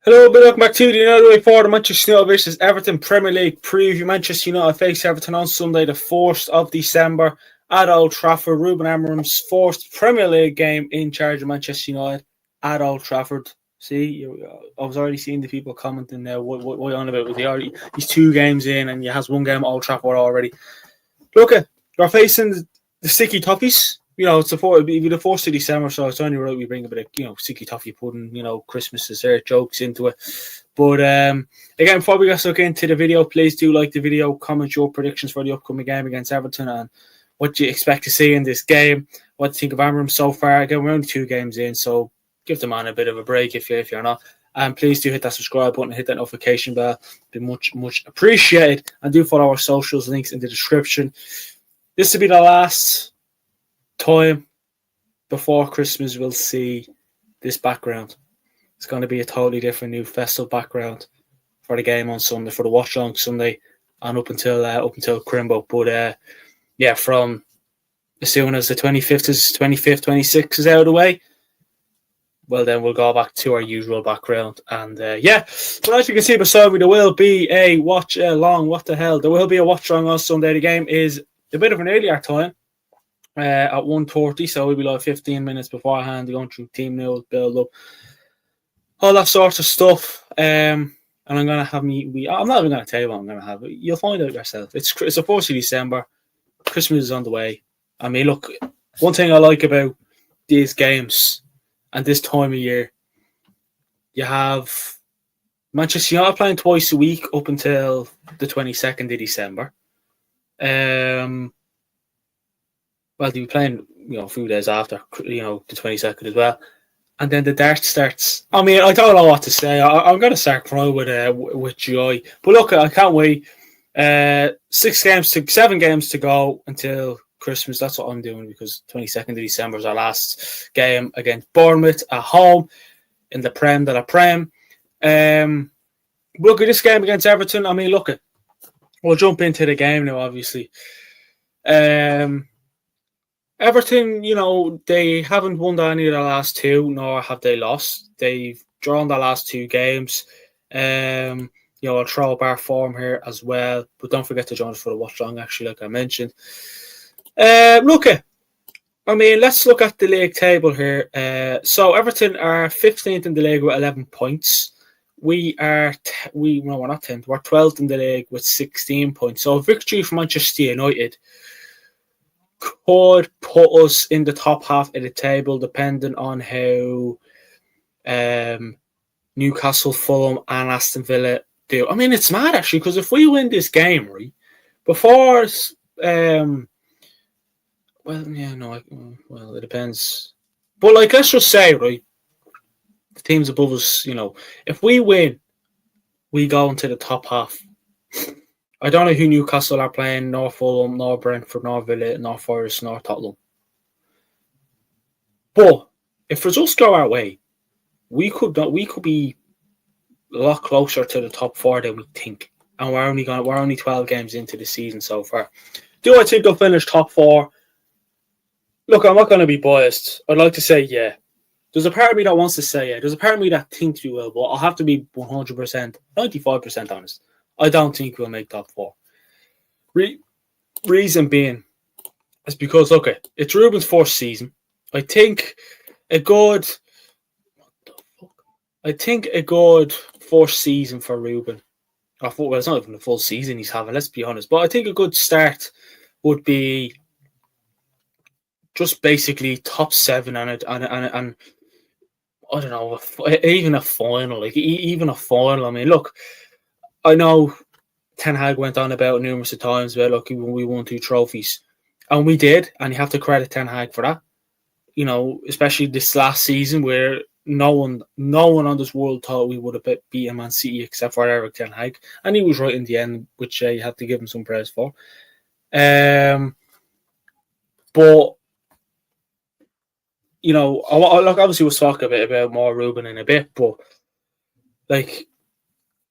Hello, welcome back to the United Way Forward. Manchester United versus Everton Premier League preview. Manchester United face Everton on Sunday, the 4th of December at Old Trafford. Ruben Amorim's fourth Premier League game in charge of Manchester United at Old Trafford. See, I was already seeing the people commenting there. What on about? He's 2 games in and he has 1 game at Old Trafford already. Look, you're facing the sticky Toffee'S. It's it'll be the 4th of December, so it's only right we bring a bit of, sticky toffee pudding, Christmas dessert jokes into it. But again, before we get stuck into the video, please do like the video, comment your predictions for the upcoming game against Everton and what you expect to see in this game. What do you think of Amorim so far? Again, we're only 2 games in, so give the man a bit of a break if you're not. And please do hit that subscribe button, hit that notification bell. Be much appreciated. And do follow our socials, links in the description. This will be the last time before Christmas we'll see this background. It's going to be a totally different new festal background for the game on Sunday, for the watch on Sunday, and up until Crimbo. But from as soon as the 25th, 26th is out of the way, well then we'll go back to our usual background. And but as you can see beside me, there will be a watch along. What the hell? There will be a watch along on Sunday. The game is a bit of an earlier time. At 1:30, so we'll be like 15 minutes beforehand, going through team news, build up, all that sort of stuff. And I'm gonna have I'm not even gonna tell you what I'm gonna have. You'll find out yourself. It's the 4th of December. Christmas is on the way. I mean, look, one thing I like about these games and this time of year, you have Manchester United playing twice a week up until the 22nd of December. Well, they'll be playing, a few days after, the 22nd as well. And then the dart starts. I mean, I don't know what to say. I'm going to start crying with joy. But look, I can't wait. 7 games to go until Christmas. That's what I'm doing because 22nd of December is our last game against Bournemouth at home in the Prem de la Prem. Look at this game against Everton. I mean, we'll jump into the game now, obviously. Everton, they haven't won any of the last 2, nor have they lost. They've drawn the last 2 games. I'll throw up our form here as well. But don't forget to join us for the watch long, actually, like I mentioned. Let's look at the league table here. So Everton are 15th in the league with 11 points. We're not 10th. We're 12th in the league with 16 points. So a victory for Manchester United could put us in the top half of the table, depending on how Newcastle, Fulham, and Aston Villa do. I mean, it's mad actually because if we win this game, right, before, it depends. But let's just say, right, the teams above us, if we win, we go into the top half. I don't know who Newcastle are playing, nor Fulham, nor Brentford, nor Villa, nor Forest, nor Tottenham. But if results go our way, we could be a lot closer to the top 4 than we think. And we're only 12 games into the season so far. Do I think they'll finish top 4? Look, I'm not going to be biased. I'd like to say yeah. There's a part of me that wants to say yeah. There's a part of me that thinks we will, but I'll have to be 100%, 95% honest. I don't think we'll make top 4. Reason being is because, it's Ruben's 4th season. I think a good 4th season for Ruben. Well, it's not even a full season he's having, let's be honest. But I think a good start would be just basically top 7 and I don't know, even a final. Even a final. I mean, look, I know Ten Hag went on about numerous times about we won 2 trophies, and we did, and you have to credit Ten Hag for that. Especially this last season where no one on this world thought we would have beaten Man City except for Eric Ten Hag, and he was right in the end, which you have to give him some praise for. But obviously we'll talk a bit about more Ruben in a bit, but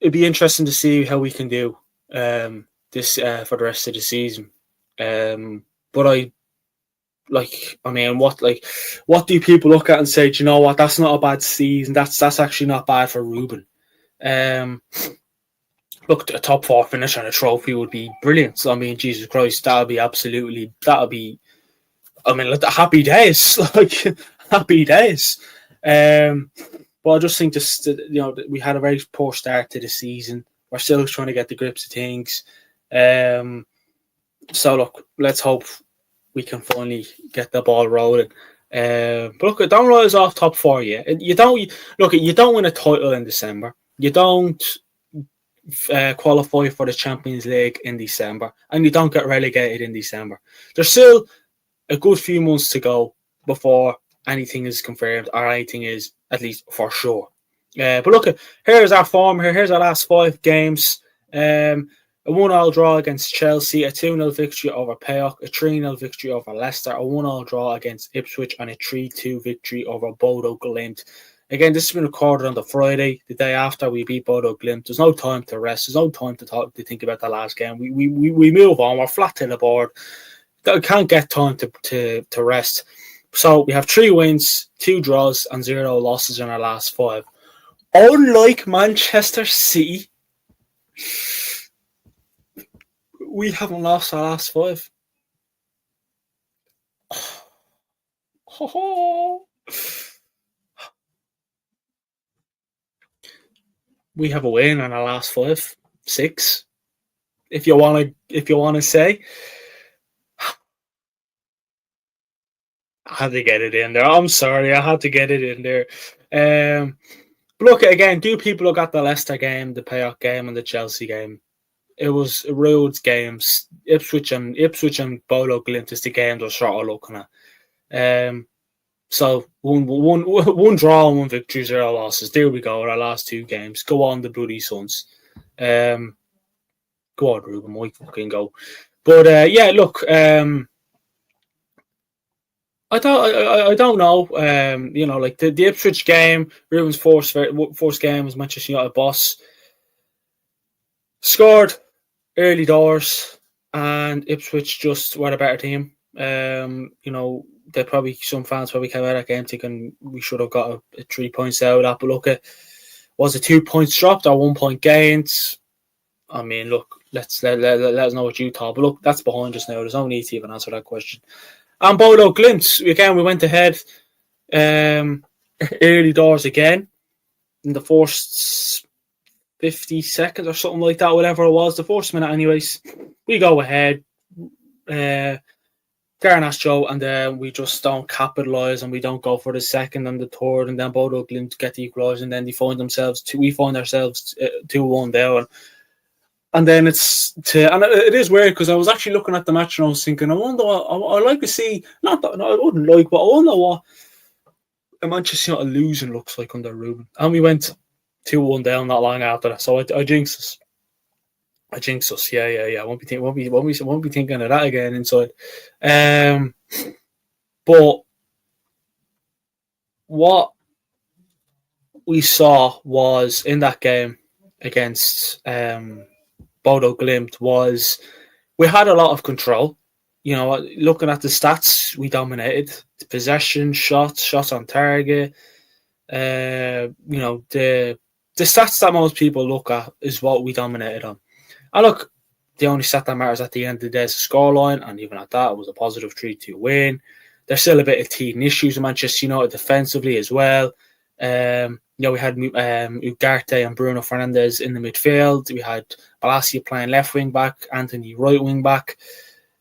it'd be interesting to see how we can do this for the rest of the season. But what do people look at and say, do you know what, that's not a bad season, that's actually not bad for Ruben. Look, a top 4 finish and a trophy would be brilliant. So, I mean, Jesus Christ, that would be like, happy days, like happy days. But I just think we had a very poor start to the season. We're still trying to get the grips of things. So look, let's hope we can finally get the ball rolling. But look, don't rise off top 4 yet. You don't win a title in December. You don't qualify for the Champions League in December, and you don't get relegated in December. There's still a good few months to go before anything is confirmed or anything is at least for sure. But look, here's our form here. Here's our last 5 games. A 1-1 draw against Chelsea, a 2-0 victory over PAOK, a 3-0 victory over Leicester, a 1-1 draw against Ipswich, and a 3-2 victory over Bodo Glimt. Again, this has been recorded on the Friday, the day after we beat Bodo Glimt. There's no time to rest. There's no time to think about the last game. We move on. We're flat to the board. We can't get time to rest. So we have 3 wins, 2 draws, and 0 losses in our last 5. Unlike Manchester City, we haven't lost our last 5. We have a win in our last 5, 6. If you want to say, I had to get it in there. I'm sorry, I had to get it in there. But look, again, do people look at the Leicester game, the PAOK game, and the Chelsea game? It was Roads games. Ipswich and Bodo Glimt is the game they're sort of looking at. So one draw and 1 victory, 0 losses. There we go. Our last 2 games. Go on, the bloody Suns. Go on, Ruben. Might fucking go. But look. I don't know. Like the Ipswich game, Ruben's first game was Manchester United boss. Scored early doors, and Ipswich just were a better team. Some fans probably came out of that game thinking we should have got a 3 points out of that. But look, was it 2 points dropped or 1 point gained? I mean, look, let us know what you thought. But look, that's behind us now. There's no need to even answer that question. And Bodo Glimt, again, we went ahead early doors again in the first 50 seconds or something like that, whatever it was, the first minute anyways. We go ahead, Garnacho, and then we just don't capitalise and we don't go for the second and the third, and then Bodo Glimt get the equaliser, and then we find ourselves 2-1 down. And then it is weird because I was actually looking at the match and I was thinking, I wonder what I'd like to see. Not that I wouldn't like, but I wonder what a Manchester United losing looks like under Ruben. And we went 2-1 down not long after that, so I jinxed us. Yeah. I won't be thinking of that again inside. But what we saw was in that game against Bodo Glimt was we had a lot of control. Looking at the stats, we dominated. Possession, shots on target. The stats that most people look at is what we dominated on. And look, the only stat that matters at the end of the day is the scoreline, and even at that, it was a positive 3-2 win. There's still a bit of teething issues in Manchester United defensively as well. We had Ugarte and Bruno Fernandes in the midfield. We had Balasia playing left wing back, Anthony right wing back,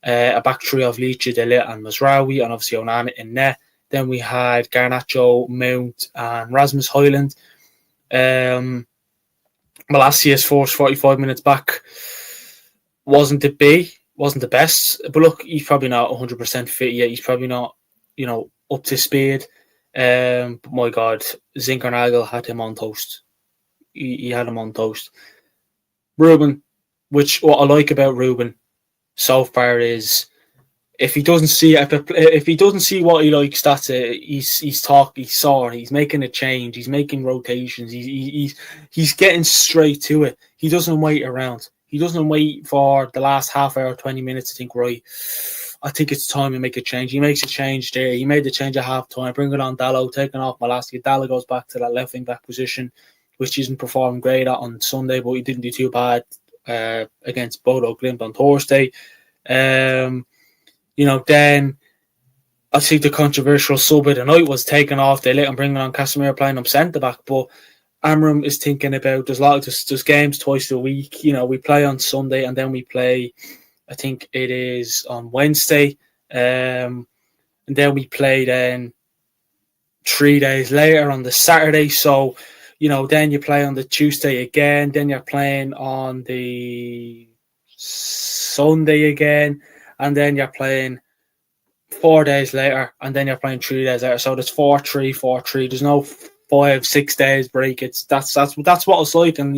a back three of Licha, De Ligt and Mazraoui, and obviously Onana in net. Then we had Garnacho, Mount, and Rasmus Højlund. Balasia's first 45 minutes back wasn't the best. But look, he's probably not 100% fit yet. He's probably not, up to speed. But my God, Zinkernagel had him on toast. He had him on toast. Ruben, what I like about Ruben so far is if he doesn't see what he likes, that's it. He's sore. He's making a change. He's making rotations. He's getting straight to it. He doesn't wait around. He doesn't wait for the last half hour, 20 minutes to think, right, I think it's time to make a change. He makes a change there. He made the change at half time, bringing on Dallo, taking off Malacia. Dallo goes back to that left wing back position which he isn't performing great at on Sunday, but he didn't do too bad against Bodo Glimt on Thursday. Then I think the controversial sub of the night was taken off. They let him bring on Casemiro playing him centre back, but Amram is thinking about there's games twice a week. We play on Sunday and then we play, I think it is on Wednesday, and then we play then 3 days later on the Saturday. So, then you play on the Tuesday again, then you're playing on the Sunday again, and then you're playing 4 days later, and then you're playing 3 days later. So there's 4-3, 4-3. There's no 5-6 days break. That's what it's like, and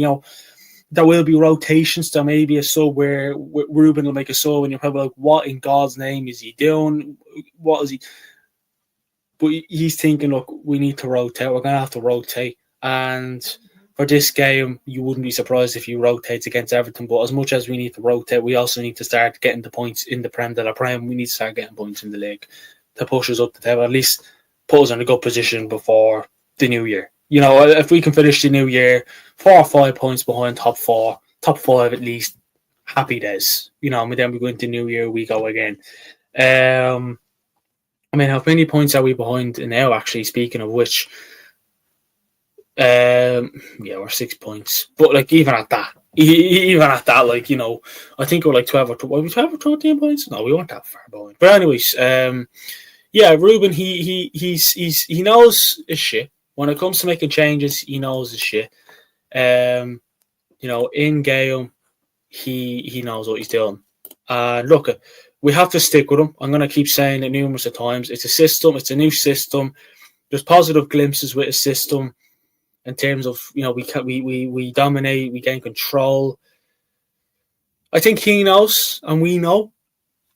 there will be rotations. There may be a sub where Ruben will make a sub, and you're probably like, "What in God's name is he doing? What is he?" But he's thinking, "Look, we need to rotate. We're going to have to rotate." And for this game, you wouldn't be surprised if you rotate against Everton. But as much as we need to rotate, we also need to start getting the points in the Prem de la Prem. We need to start getting points in the league to push us up the table. At least put us in a good position before the new year. If we can finish the new year 4 or 5 points behind top 4, top 5 at least, happy days. And then we go into the new year, we go again. How many points are we behind now, actually, speaking of which? We're 6 points. But, even at that, I think we're 12 or 12 or 13 points? No, we weren't that far behind. But anyways, Ruben, he knows his shit. When it comes to making changes, he knows his shit. In game, he knows what he's doing. Look, we have to stick with him. I'm going to keep saying it numerous of times. It's a system. It's a new system. There's positive glimpses with a system in terms of, we dominate, we gain control. I think he knows, and we know.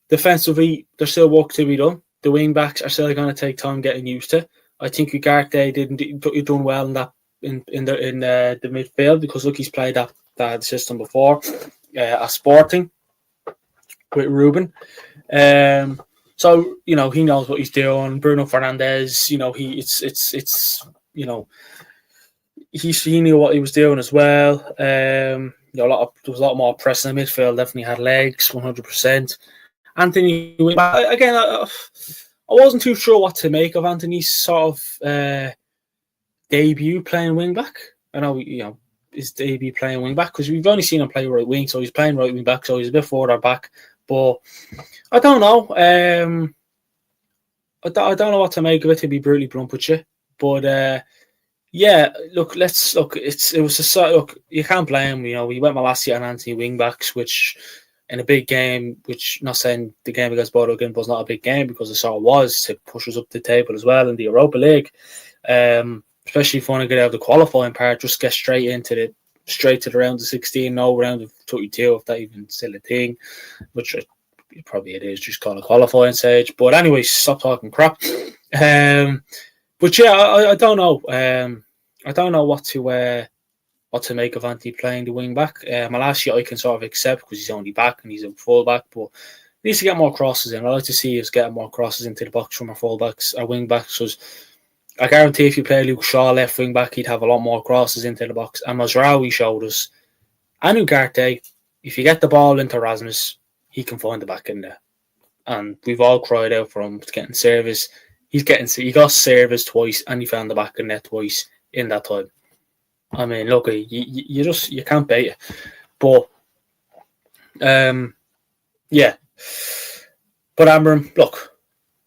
Defensively, there's still work to be done. The wing backs are still going to take time getting used to. I think Ugarte you're doing well in that in the midfield, because look, he's played that system before at Sporting with Ruben. So he knows what he's doing. Bruno Fernandes, he knew what he was doing as well. There was a lot more pressing in the midfield. Definitely had legs, 100%. Anthony, again, I wasn't too sure what to make of Anthony's sort of debut playing wing back. I know, his debut playing wing back, because we've only seen him play right wing, so he's playing right wing back, so he's a bit further back. But I don't know. I don't know what to make of it, to be brutally blunt with you. But look, it was look. You can't blame him. We went last year on Anthony wing backs, which, in a big game, which, not saying the game against Bodo again was not a big game, because it sort of was, to push us up the table as well in the Europa League. Especially if you want to get out of the qualifying part, just get straight to the round of 16, no round of 32, if that even still a thing, which probably it is, just call it qualifying stage. But anyway, stop talking crap. But yeah, I don't know. I don't know what to make of Anthony playing the wing back. Malacia I can sort of accept, because he's only back and he's a full back, but he needs to get more crosses in. I like to see us getting more crosses into the box from our full backs, our wing backs. Because I guarantee if you play Luke Shaw left wing back, he'd have a lot more crosses into the box. And Mazraoui showed us, and Ugarte, if you get the ball into Rasmus, he can find the back in there. And we've all cried out for him getting service. He got service twice, and he found the back in net twice in that time. I mean, look, you can't beat it. But But Amram, look,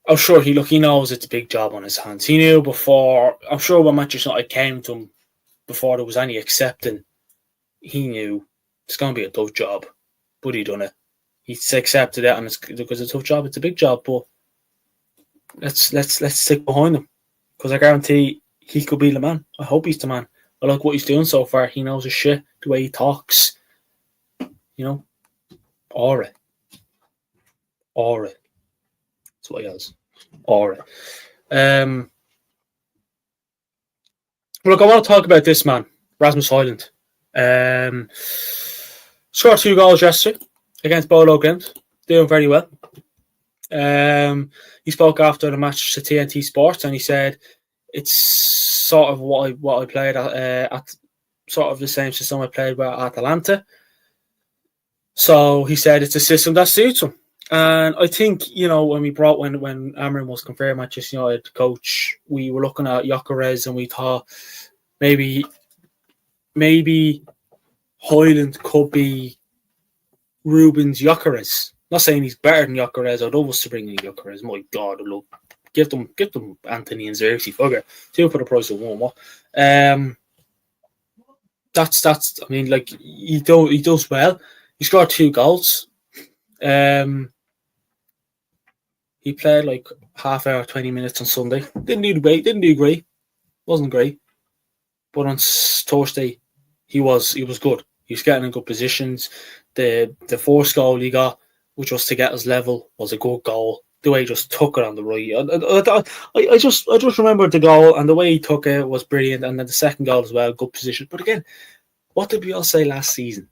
I'm sure he knows it's a big job on his hands. He knew before. I'm sure when Manchester United came to him before there was any accepting, he knew it's going to be a tough job, but he done it. He's accepted it, and because it's a tough job, it's a big job. But let's stick behind him, because I guarantee he could be the man. I hope he's the man. I like what he's doing so far. He knows his shit, the way he talks. Aura. That's what he has. Aura. Look, I want to talk about this man, Rasmus Højlund. Scored 2 goals yesterday against Bodo Glimt. Doing very well. He spoke after the match to TNT Sports, and he said it's sort of what I played at sort of the same system I played with at Atalanta. So he said it's a system that suits him. And I think, when Amorim was confirmed Manchester United coach, we were looking at Gyökeres and we thought maybe Højlund could be Ruben's Gyökeres. Not saying he's better than Gyökeres. I'd love us to bring in Gyökeres. My God, I'd love give them Anthony and Xerxes. Fuck two for the price of one. What? That's. I mean, like he does well. He scored 2 goals. He played like half hour, 20 minutes on Sunday. Didn't do great. Wasn't great. But on Thursday, he was good. He was getting in good positions. The first goal he got, which was to get us level, was a good goal. The way he just took it on the right. I just remember the goal, and the way he took it was brilliant. And then the second goal as well, good position. But again, what did we all say last season?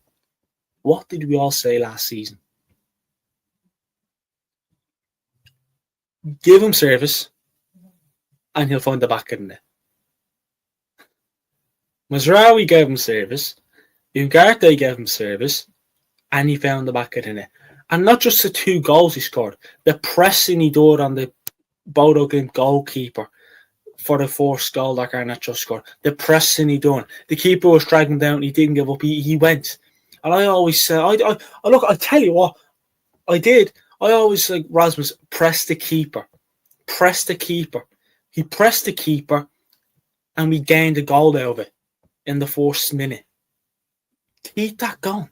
Give him service, and he'll find the back of the net. Mazraoui gave him service. Ugarte gave him service, and he found the back of the net. And not just the 2 goals he scored, the pressing he did on the Bodo Glimt goalkeeper for the first goal that Garnacho scored. The pressing he done. The keeper was dragging him down. He didn't give up. He went. And I always say, I tell you what, I did. I always like Rasmus, press the keeper. Press the keeper. He pressed the keeper, and we gained a goal out of it in the first minute. Keep that going.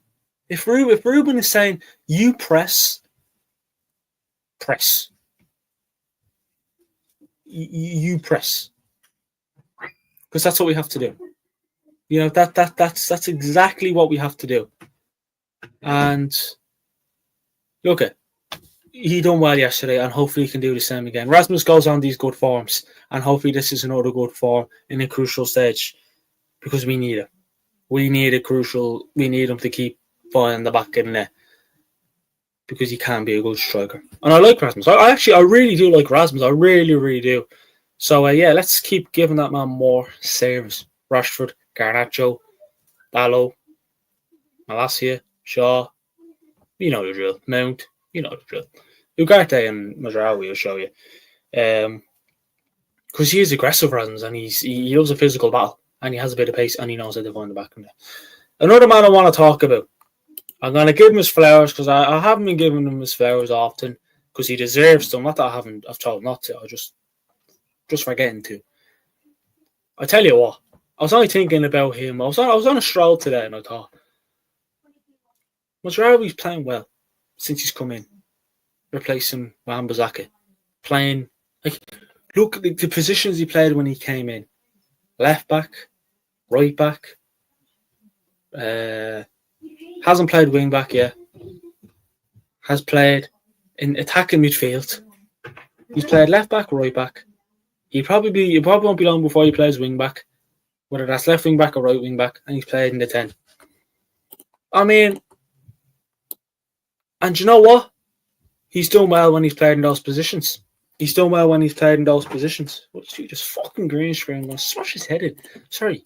If Ruben is saying, you press. You press. Because that's what we have to do. That's exactly what we have to do. And look at he done well yesterday, and hopefully he can do the same again. Rasmus goes on these good forms, and hopefully this is another good form in a crucial stage, because we need it. We need him to keep finding the back of the net, because he can be a good striker. And I like Rasmus. I really do like Rasmus. I really, really do. So let's keep giving that man more service. Rashford, Garnacho, Ballo, Malacia, Shaw. You know the drill. Mount. You know the drill. Ugarte and Mazraoui will show you. Because he is aggressive, Rasmus, and he loves a physical battle, and he has a bit of pace, and he knows how to find the back of it. Another man I want to talk about. I'm going to give him his flowers, because I haven't been giving him his flowers often, because he deserves them. Not that I've told not to. I just forgetting to. I tell you what, I was only thinking about him. I was on a stroll today, and I thought, Mazraoui's playing well since he's come in, replacing Wan-Bissaka. Playing, look at the positions he played when he came in. Left back, right back. Hasn't played wing back yet. Has played in attacking midfield. He's played left back, right back. It probably won't be long before he plays wing back, whether that's left wing back or right wing back, and he's played in the 10. I mean, and you know what? He's done well when he's played in those positions. What's he just fucking green screen? I'm going to smash his head in. Sorry.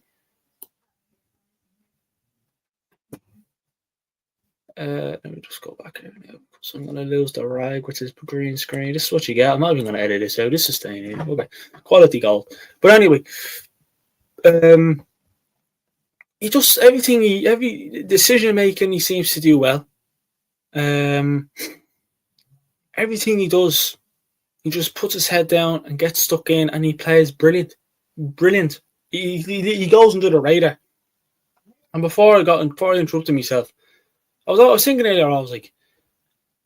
Let me just go back here now. So I'm going to lose the rag with his green screen. This is what you get. I'm not even going to edit this out. This is staying in. Okay. Quality gold. But anyway, he just every decision making he seems to do well. Everything he does, he just puts his head down and gets stuck in, and he plays brilliant. He goes under the radar. And before I interrupted myself, I was thinking earlier, I was like,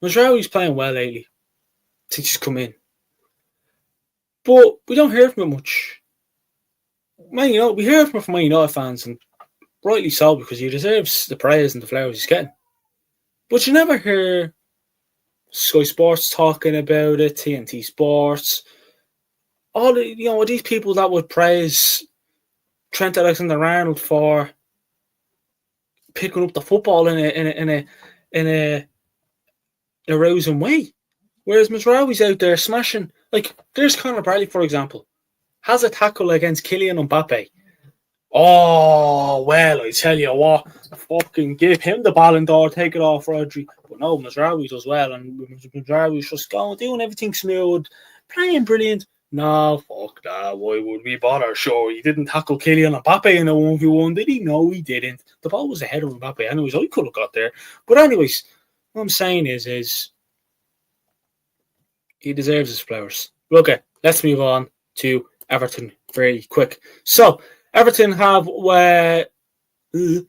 Mazraoui's playing well lately since he's come in. But we don't hear from him much. Man, we hear from Man United fans, and rightly so, because he deserves the praise and the flowers he's getting. But you never hear Sky Sports talking about it, TNT Sports, all these people that would praise Trent Alexander-Arnold for picking up the football in a rousing way, whereas Mazraoui's out there smashing. Like, there's Conor Bradley, for example, has a tackle against Kylian Mbappe Oh, well, I tell you what, fucking give him the Ballon d'Or, take it off Rodri. But no, Mazraoui does well, and Mazraoui's just going, doing everything smooth, playing brilliant. No, fuck that. Why would we bother? Sure, he didn't tackle Kylian Mbappe in a 1v1, did he? No, he didn't. The ball was ahead of Mbappe. Anyways, I could have got there. But anyways, what I'm saying is he deserves his flowers. Okay, let's move on to Everton very quick. So, Everton have a 2-0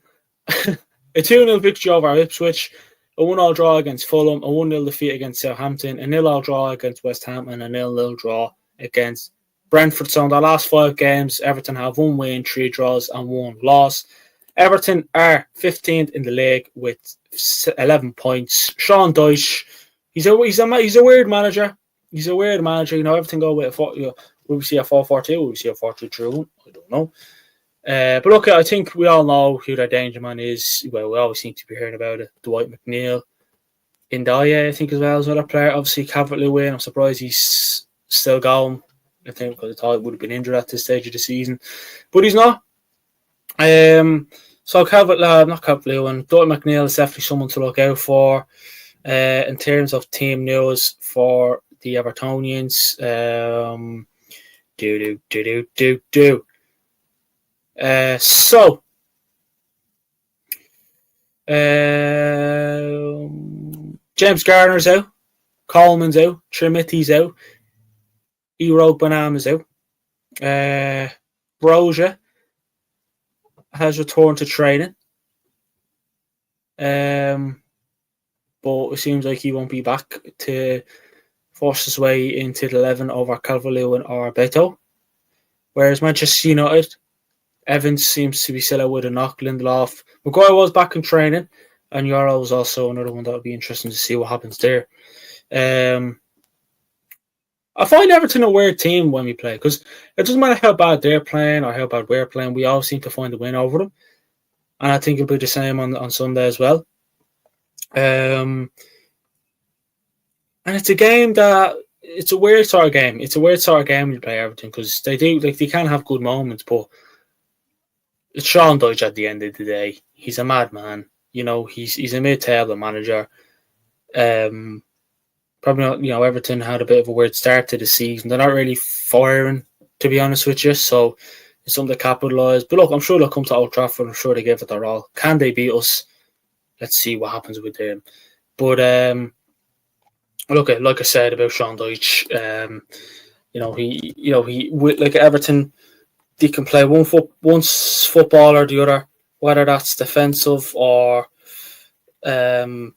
victory over Ipswich, a 1-0 draw against Fulham, a 1-0 defeat against Southampton, a 0-0 draw against West Ham, and a 0-0 draw against Brentford. So in the last 5 games, Everton have 1 win, 3 draws, and 1 loss. Everton are 15th in the league with 11 points. Sean Dyche, he's a weird manager. He's a weird manager. You know, everything go with will we see a 4-4-2? Will we see a 4-2-3-1? I don't know. But look, I think we all know who their danger man is. Well, we always seem to be hearing about it. Dwight McNeil. Ndiaye, I think, as well as another player. Obviously, Calvert-Lewin. I'm surprised he's still going. I think because I thought he would have been injured at this stage of the season. But he's not. So not Calvert-Lewin. Dwight McNeil is definitely someone to look out for. In terms of team news for the Evertonians. James Garner's out, Coleman's out, Trimitti's out, Ero Banama's out. Broja has returned to training. But it seems like he won't be back to force his way into the 11 over Calvert-Lewin or Beto. Whereas Manchester United, Evans seems to be still out with a knock. Lindelof. Maguire was back in training. And Euro was also another one that would be interesting to see what happens there. I find Everton a weird team when we play because it doesn't matter how bad they're playing or how bad we're playing. We always seem to find a win over them. And I think it'll be the same on Sunday as well. And it's a game that it's a weird sort of game. It's a weird sort of game when you play Everton because they can have good moments, but it's Sean Dyche at the end of the day. He's a madman. You know, he's a mid-table manager. Probably not. You know, Everton had a bit of a weird start to the season. They're not really firing, to be honest with you. So it's something to capitalise. But look, I'm sure they'll come to Old Trafford. I'm sure they give it their all. Can they beat us? Let's see what happens with them. But look, like I said about Sean Dyche, he like Everton, they can play one football or the other, whether that's defensive or where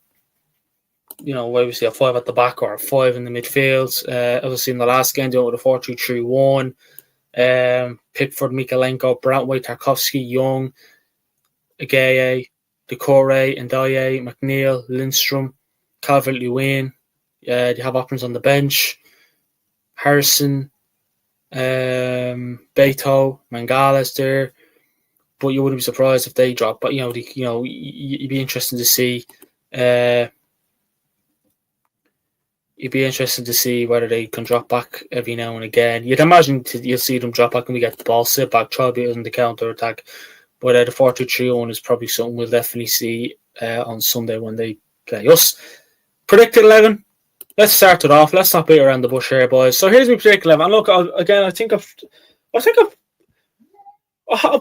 we see a 5 at the back or a 5 in the midfield. Obviously in the last game they went with a 4-2-3-1. Pickford, Mikalenko, Brantwaite, Tarkowski, Young, Agaye, Decore, Ndiaye, McNeil, Lindstrom, Calvert-Lewin. They have options on the bench. Harrison, Beto, Mangala's there. But you wouldn't be surprised if they drop. But you'd be interested to see. It'd be interesting to see whether they can drop back every now and again. You'd imagine you'll see them drop back and we get the ball, sit back, try to beat us in the counter attack. But the 4-2-3-1 is probably something we'll definitely see on Sunday when they play us. Predicted 11. Let's start it off. Let's not beat around the bush here, boys. So here's my predicted 11. And look, I think I've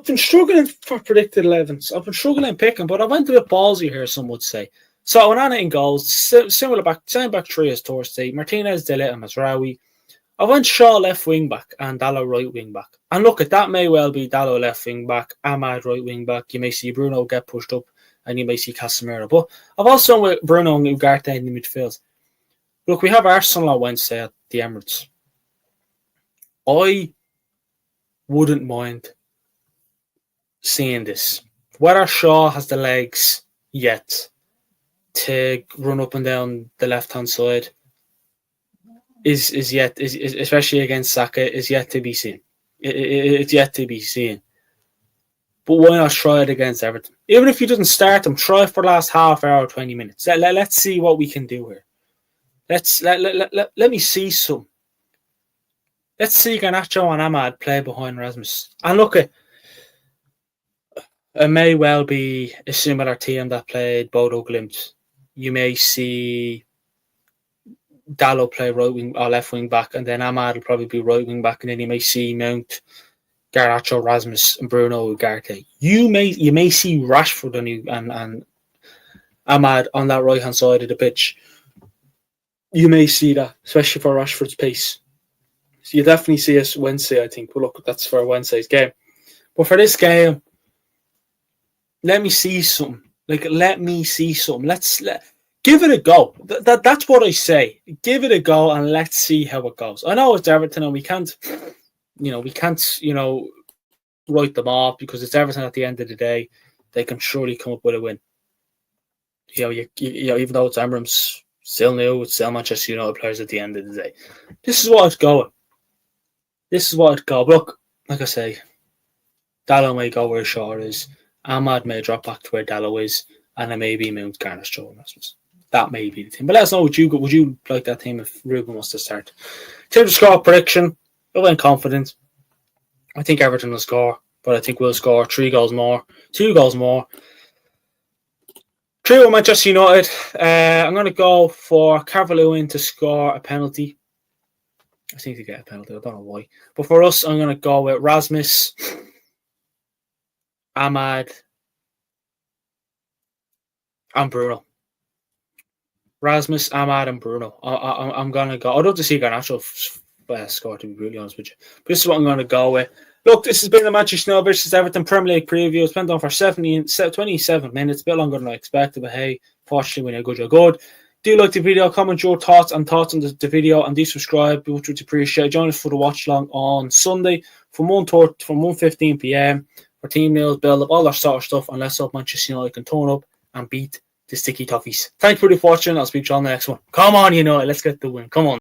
been struggling for predicted 11s. I've been struggling picking, but I went a bit ballsy here, some would say. So Onana in goals, same back three as Thursday. Martinez, Dele, and Mazraoui. I went Shaw left wing back and Dalot right wing back. And look, that may well be Dalot left wing back, Ahmad right wing back. You may see Bruno get pushed up, and you may see Casemiro. But I've also with Bruno and Ugarte in the midfield. Look, we have Arsenal on Wednesday at the Emirates. I wouldn't mind seeing this. Whether Shaw has the legs yet to run up and down the left-hand side is especially against Saka, is yet to be seen. It's yet to be seen. But why not try it against Everton? Even if he doesn't start him, try for the last half hour, 20 minutes. Let's see what we can do here. Let me see some. Let's see Garnacho and Ahmad play behind Rasmus. And look, It may well be a similar team that played Bodo Glimt. You may see Dallo play right wing or left wing back, and then Ahmad will probably be right wing back, and then you may see Mount, Garnacho, Rasmus, and Bruno Ugarte. You may see Rashford and Ahmad on that right hand side of the pitch. You may see that, especially for Rashford's pace. So you definitely see us Wednesday, I think. But look, that's for Wednesday's game. But for this game, let me see something. Let me see something. Give it a go. That's what I say. Give it a go and let's see how it goes. I know it's Everton and we can't write them off because it's Everton at the end of the day. They can surely come up with a win. Even though it's Emirates, still new, it's still Manchester United players at the end of the day. This is what it's going. Look, like I say, Dallo may go where Shaw is. Ahmad may drop back to where Dallo is, and then maybe Mount, Garnacho, and Rasmus. That may be the team. But let us know what you would you like that team if Ruben wants to start. In terms of score prediction, I went confident. I think Everton will score, but I think we'll score 2 goals more. 3-1 Manchester United. I'm going to go for Calvert-Lewin to score a penalty. I think to get a penalty. I don't know why. But for us, I'm going to go with Rasmus, Ahmad, and Bruno. Rasmus, Ahmad, and Bruno. I'm going to go. I'd love to see Garnacho score, to be brutally honest with you. But this is what I'm going to go with. Look, this has been the Manchester United versus Everton Premier League preview. It's been on for 27 minutes. A bit longer than I expected, but hey, fortunately, when you're good, you're good. Do like the video, comment your thoughts on the video, and do subscribe, which would appreciate. Join us for the watch along on Sunday from 1:15 p.m. for team nails, build up, all that sort of stuff. And let's hope Manchester United can turn up and beat the sticky Toffee'S. Thanks for watching. I'll speak to you on the next one. Come on, United, let's get the win. Come on.